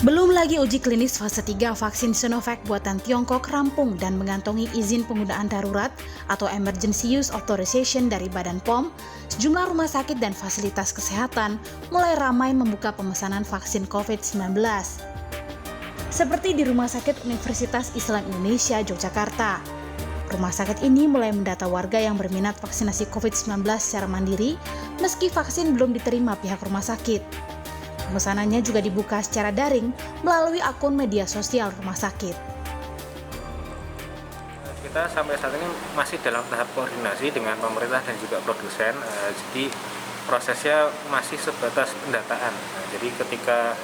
Belum lagi uji klinis fase 3 vaksin Sinovac buatan Tiongkok rampung dan mengantongi izin penggunaan darurat atau Emergency Use Authorization dari Badan POM, sejumlah rumah sakit dan fasilitas kesehatan mulai ramai membuka pemesanan vaksin COVID-19. Seperti di Rumah Sakit Universitas Islam Indonesia, Yogyakarta. Rumah sakit ini mulai mendata warga yang berminat vaksinasi COVID-19 secara mandiri, meski vaksin belum diterima pihak rumah sakit. Pemesanannya juga dibuka secara daring melalui akun media sosial rumah sakit. Kita sampai saat ini masih dalam tahap koordinasi dengan pemerintah dan juga produsen, jadi prosesnya masih sebatas pendataan. Jadi ketika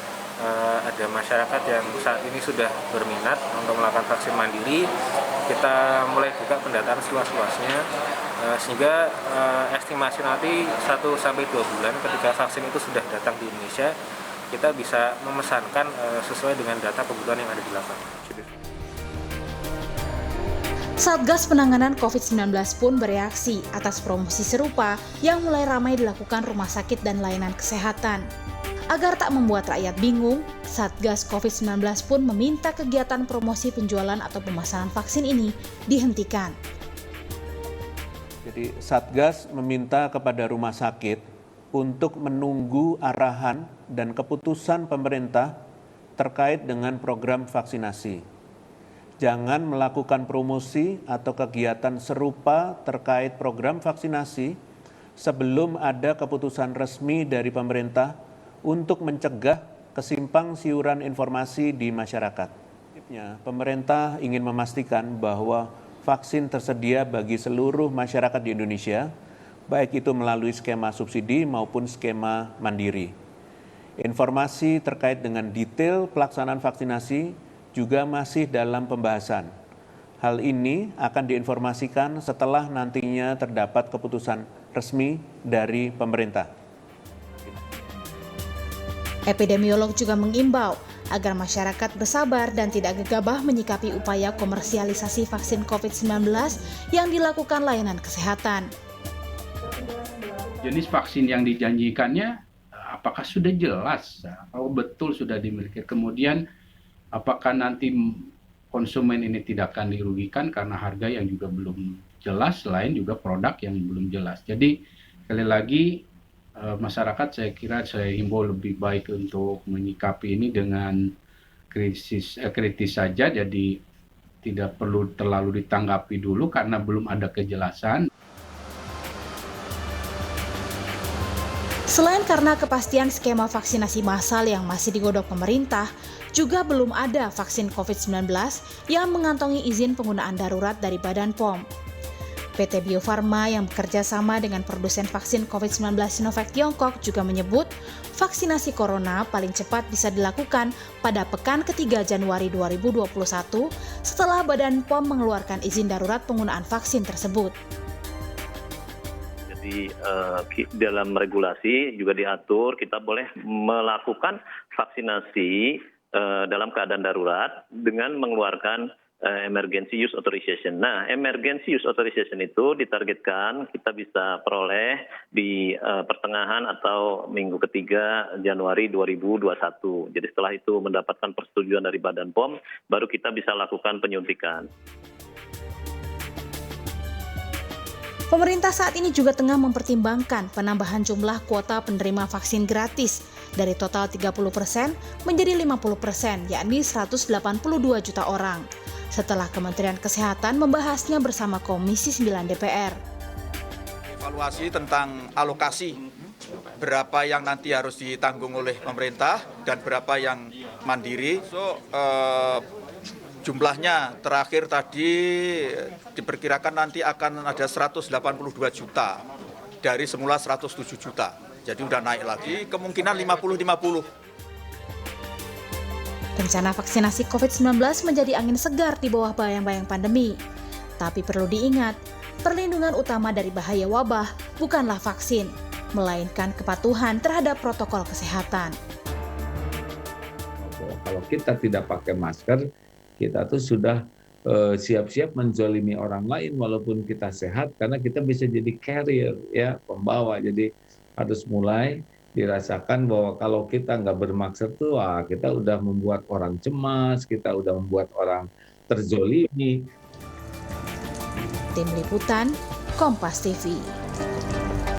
ada masyarakat yang saat ini sudah berminat untuk melakukan vaksin mandiri, kita mulai buka pendataan seluas-luasnya, sehingga estimasi nanti 1-2 bulan ketika vaksin itu sudah datang di Indonesia, kita bisa memesankan sesuai dengan data kebutuhan yang ada di lapangan. Satgas Penanganan COVID-19 pun bereaksi atas promosi serupa yang mulai ramai dilakukan rumah sakit dan layanan kesehatan. Agar tak membuat rakyat bingung, Satgas COVID-19 pun meminta kegiatan promosi penjualan atau pemesanan vaksin ini dihentikan. Jadi Satgas meminta kepada rumah sakit untuk menunggu arahan dan keputusan pemerintah terkait dengan program vaksinasi. Jangan melakukan promosi atau kegiatan serupa terkait program vaksinasi sebelum ada keputusan resmi dari pemerintah untuk mencegah kesimpang siuran informasi di masyarakat. Pemerintah ingin memastikan bahwa vaksin tersedia bagi seluruh masyarakat di Indonesia, baik itu melalui skema subsidi maupun skema mandiri. Informasi terkait dengan detail pelaksanaan vaksinasi juga masih dalam pembahasan. Hal ini akan diinformasikan setelah nantinya terdapat keputusan resmi dari pemerintah. Epidemiolog juga mengimbau agar masyarakat bersabar dan tidak gegabah menyikapi upaya komersialisasi vaksin COVID-19 yang dilakukan layanan kesehatan. Jenis vaksin yang dijanjikannya apakah sudah jelas, apakah betul sudah dimiliki, kemudian apakah nanti konsumen ini tidak akan dirugikan karena harga yang juga belum jelas, selain juga produk yang belum jelas. Jadi sekali lagi masyarakat saya himbau lebih baik untuk menyikapi ini dengan kritis saja, jadi tidak perlu terlalu ditanggapi dulu karena belum ada kejelasan. Selain karena kepastian skema vaksinasi massal yang masih digodok pemerintah, juga belum ada vaksin COVID-19 yang mengantongi izin penggunaan darurat dari Badan POM. PT Bio Farma yang bekerja sama dengan produsen vaksin COVID-19 Sinovac Tiongkok juga menyebut vaksinasi corona paling cepat bisa dilakukan pada pekan ketiga Januari 2021 setelah Badan POM mengeluarkan izin darurat penggunaan vaksin tersebut. Di dalam regulasi juga diatur kita boleh melakukan vaksinasi dalam keadaan darurat dengan mengeluarkan emergency use authorization. Nah, emergency use authorization itu ditargetkan kita bisa peroleh di pertengahan atau minggu ketiga Januari 2021. Jadi setelah itu mendapatkan persetujuan dari Badan POM, baru kita bisa lakukan penyuntikan. Pemerintah saat ini juga tengah mempertimbangkan penambahan jumlah kuota penerima vaksin gratis dari total 30% menjadi 50%, yakni 182 juta orang. Setelah Kementerian Kesehatan membahasnya bersama Komisi 9 DPR. Evaluasi tentang alokasi, berapa yang nanti harus ditanggung oleh pemerintah dan berapa yang mandiri. Jumlahnya terakhir tadi diperkirakan nanti akan ada 182 juta dari semula 107 juta. Jadi udah naik lagi, kemungkinan 50-50. Rencana vaksinasi COVID-19 menjadi angin segar di bawah bayang-bayang pandemi. Tapi perlu diingat, perlindungan utama dari bahaya wabah bukanlah vaksin, melainkan kepatuhan terhadap protokol kesehatan. Kalau kita tidak pakai masker, kita tuh sudah siap-siap menzalimi orang lain walaupun kita sehat, karena kita bisa jadi carrier, ya, pembawa. Jadi harus mulai dirasakan bahwa kalau kita nggak bermasker tuh, kita udah membuat orang cemas, kita udah membuat orang terzolimi. Tim Liputan, Kompas TV.